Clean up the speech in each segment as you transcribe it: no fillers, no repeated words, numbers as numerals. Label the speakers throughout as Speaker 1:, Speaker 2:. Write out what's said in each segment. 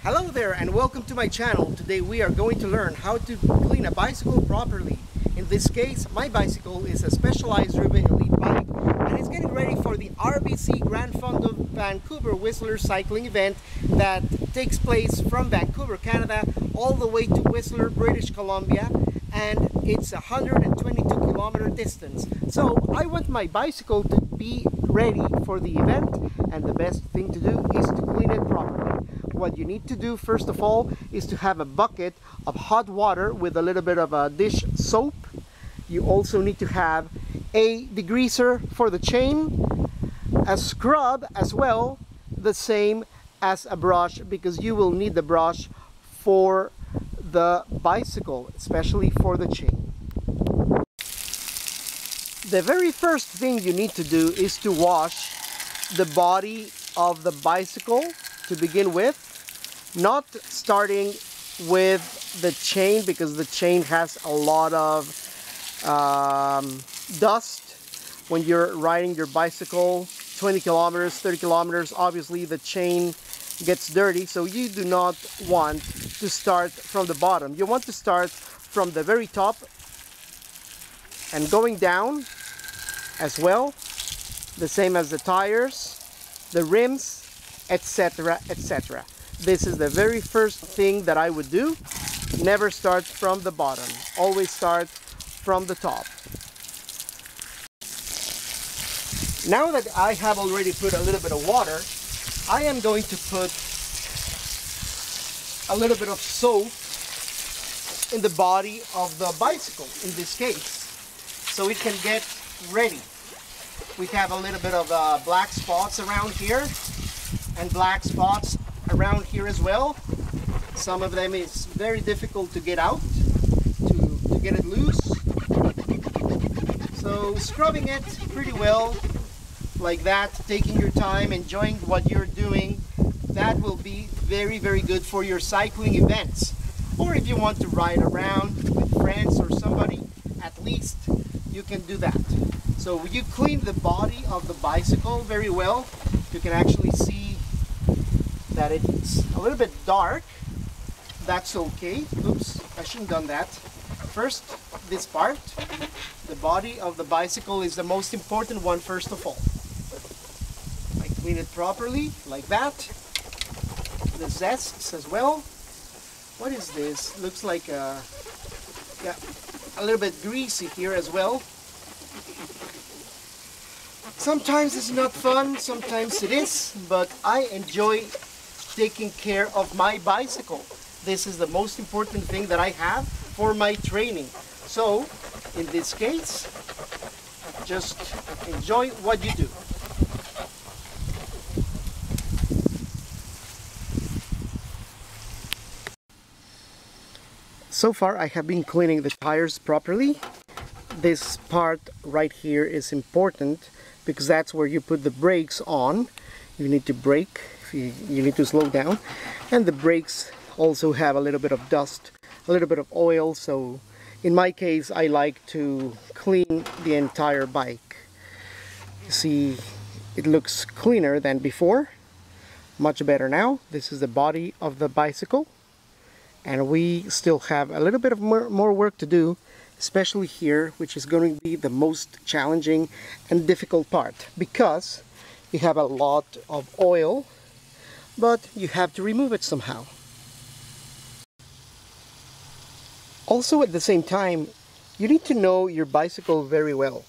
Speaker 1: Hello there and welcome to my channel. Today we are going to learn how to clean a bicycle properly. In this case, my bicycle is a Specialized River Elite bike and it's getting ready for the RBC Grand Fund of Vancouver Whistler cycling event that takes place from Vancouver, Canada all the way to Whistler, British Columbia, and it's a 122-kilometer distance. So I want my bicycle to be ready for the event, and the best thing to do is to clean it properly. What you need to do first of all is to have a bucket of hot water with a little bit of a dish soap. You also need to have a degreaser for the chain, a scrub as well, the same as a brush, because you will need the brush for the bicycle, especially for the chain. The very first thing you need to do is to wash the body of the bicycle to begin with, not starting with the chain because the chain has a lot of dust. When you're riding your bicycle 20 kilometers, 30 kilometers, obviously the chain gets dirty, so you do not want to start from the bottom. You want to start from the very top and going down as well, the same as the tires, the rims, etc., etc. This is the very first thing that I would do. Never start from the bottom, always start from the top. Now that I have already put a little bit of water, I am going to put a little bit of soap in the body of the bicycle, in this case, so it can get ready. We have a little bit of black spots around here and black spots around here as well. Some of them is very difficult to get out, to get it loose. So scrubbing it pretty well like that, taking your time, enjoying what you're doing, that will be very, very good for your cycling events. Or if you want to ride around with friends or somebody, at least you can do that. So you clean the body of the bicycle very well. You can actually see that it's a little bit dark. That's okay. Oops, I shouldn't have done that. First, this part, the body of the bicycle is the most important one first of all. I clean it properly like that. The zests as well. What is this? Looks like a little bit greasy here as well. Sometimes it's not fun, sometimes it is, but I enjoy taking care of my bicycle. This is the most important thing that I have for my training. So, in this case, just enjoy what you do. So far, I have been cleaning the tires properly. This part right here is important because that's where you put the brakes on. You need to brake, you need to slow down, and the brakes also have a little bit of dust, a little bit of oil, so in my case I like to clean the entire bike. You see, it looks cleaner than before, much better now. This is the body of the bicycle, and we still have a little bit of more work to do, especially here, which is going to be the most challenging and difficult part, because you have a lot of oil, but you have to remove it somehow. Also, at the same time, you need to know your bicycle very well.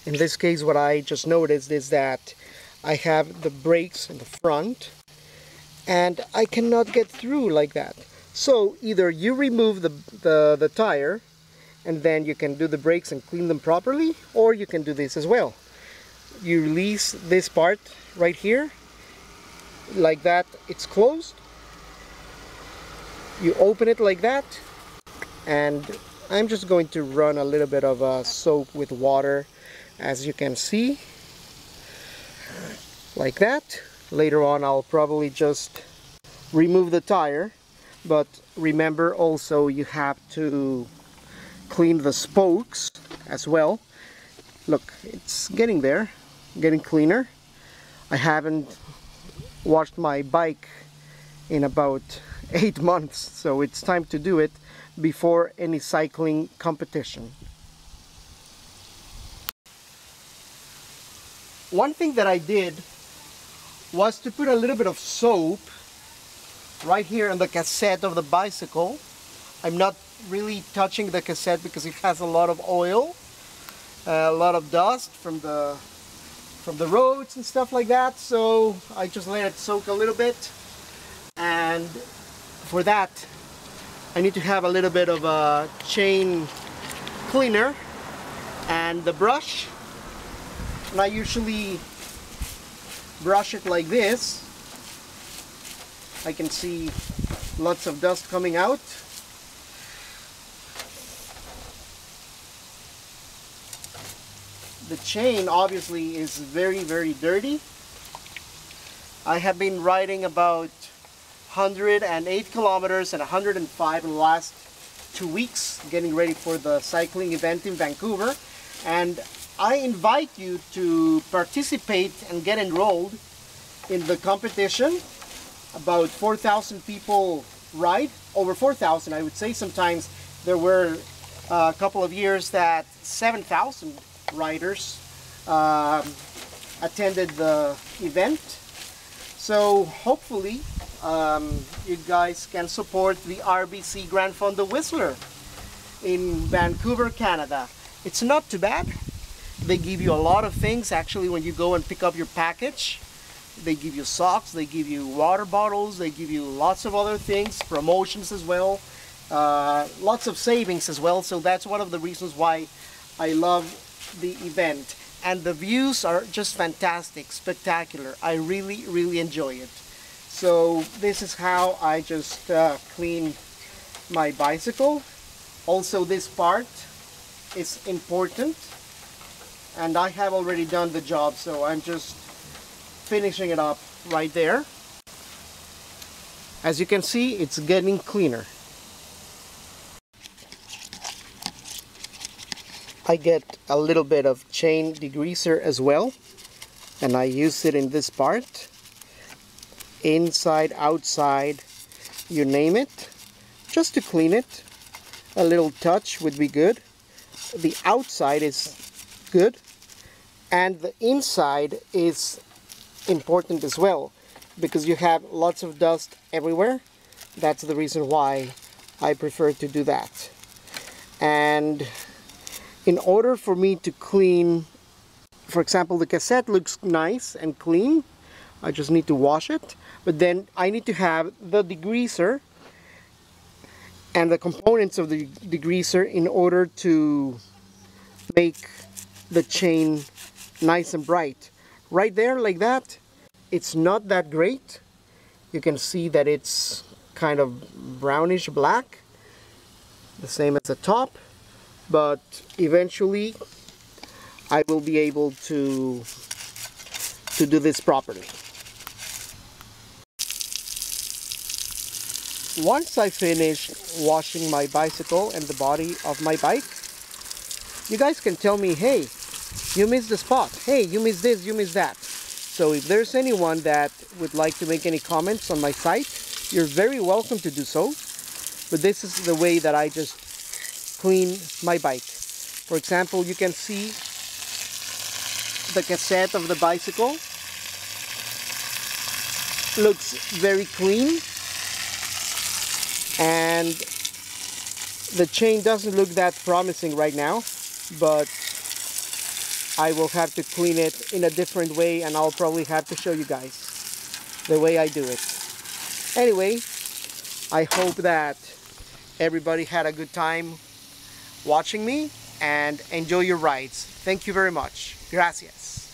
Speaker 1: In this case, what I just noticed is that I have the brakes in the front and I cannot get through like that. So either you remove the tire and then you can do the brakes and clean them properly, or you can do this as well. You release this part right here, like that, it's closed. You open it like that, and I'm just going to run a little bit of soap with water, as you can see, like that. Later on I'll probably just remove the tire, but remember also you have to clean the spokes as well. Look, it's getting there, getting cleaner. I haven't washed my bike in about 8 months, so it's time to do it before any cycling competition. One thing that I did was to put a little bit of soap right here on the cassette of the bicycle. I'm not really touching the cassette because it has a lot of oil, a lot of dust from the roads and stuff like that, so I just let it soak a little bit. And for that I need to have a little bit of a chain cleaner and the brush, and I usually brush it like this. I can see lots of dust coming out. The chain obviously is very, very dirty. I have been riding about 108 kilometers and 105 in the last 2 weeks, getting ready for the cycling event in Vancouver. And I invite you to participate and get enrolled in the competition. About 4,000 people ride, over 4,000 I would say. Sometimes there were a couple of years that 7,000 riders attended the event. So hopefully you guys can support the RBC Grand Fondo Whistler in Vancouver, Canada. It's not too bad. They give you a lot of things actually when you go and pick up your package. They give you socks, they give you water bottles, they give you lots of other things, promotions as well, lots of savings as well. So that's one of the reasons why I love the event. And the views are just fantastic, spectacular. I really, really enjoy it. So this is how I just clean my bicycle. Also, this part is important, and I have already done the job, so I'm just finishing it up right there. As you can see, it's getting cleaner. I get a little bit of chain degreaser as well, and I use it in this part. Inside, outside, you name it, just to clean it. A little touch would be good. The outside is good, and the inside is important as well, because you have lots of dust everywhere. That's the reason why I prefer to do that. And in order for me to clean, for example, the cassette looks nice and clean, I just need to wash it, but then I need to have the degreaser and the components of the degreaser in order to make the chain nice and bright. Right there, like that, it's not that great. You can see that it's kind of brownish black, the same as the top, but eventually I will be able to do this properly. Once I finish washing my bicycle and the body of my bike, you guys can tell me, hey, you missed the spot, hey, you missed this, you missed that. So if there's anyone that would like to make any comments on my site, you're very welcome to do so. But this is the way that I just clean my bike. For example, you can see the cassette of the bicycle. Looks very clean. And the chain doesn't look that promising right now, but I will have to clean it in a different way, and I'll probably have to show you guys the way I do it. Anyway, I hope that everybody had a good time watching me and enjoy your rides. Thank you very much. Gracias.